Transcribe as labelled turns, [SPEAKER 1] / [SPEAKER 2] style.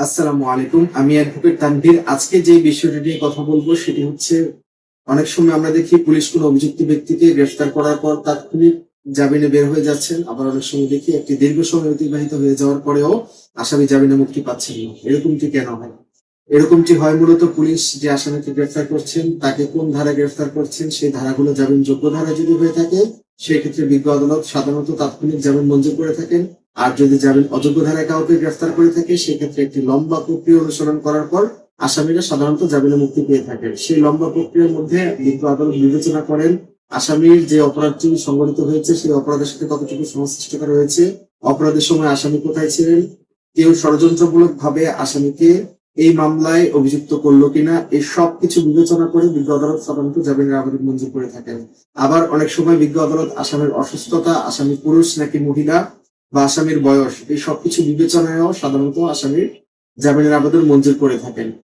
[SPEAKER 1] আসসালামু আলাইকুম। আমি অ্যাডভোকেট তানভীর। আজকে যে বিষয়টা নিয়ে কথা বলবো সেটি হচ্ছে, অনেক সময় আমরা দেখি পুলিশ কোনো অভিযুক্ত ব্যক্তিকে গ্রেফতার করার পর তাৎক্ষণিক জামিনে বের হয়ে যাচ্ছেন, আবার অনেক সময় দেখি একটি দীর্ঘ সময় অতিবাহিত হয়ে যাওয়ার পরেও আসামি জামিনে মুক্তি পাচ্ছেন না। এরকমটি কেন হয়? এরকমটি হয় মূলত পুলিশ যে আসামিকে গ্রেফতার করছেন তাকে কোন ধারায় গ্রেফতার করছেন সেই ধারাগুলো জামিনযোগ্য ধারা যদি হয়ে থাকে সেক্ষেত্রে বিজ্ঞ আদালত সাধারণত তাৎক্ষণিক জামিন মঞ্জুর করে থাকেন। আর যদি জামিন অযোগ্য ধারায় কাউকে গ্রেফতার করে থাকে সেক্ষেত্রে একটি লম্বা প্রক্রিয়া অনুসরণ করার পর আসামিরা সাধারণত জামিনে মুক্তি পেয়ে থাকেন। সেই লম্বা প্রক্রিয়ার মধ্যে বিজ্ঞ আদালত বিবেচনা করেন আসামির যে অপরাধটি সংঘটিত হয়েছে সেই অপরাধের সাথে কতটুকু সংশ্লিষ্টতা রয়েছে, অপরাধের সময় আসামি কোথায় ছিলেন, কেউ ষড়যন্ত্রমূলক ভাবে আসামিকে এই মামলায় অভিযুক্ত করলো কিনা, এই সব কিছু বিবেচনা করে বিজ্ঞ আদালত সাধারণত জামিনের আবেদন মঞ্জুর করে থাকেন। আবার অনেক সময় বিজ্ঞ আদালত আসামির অসুস্থতা, আসামি পুরুষ নাকি মহিলা বা আসামির বয়স, এই সবকিছু বিবেচনায়ও সাধারণত আসামির জামিনের আবেদন মঞ্জুর করে থাকেন।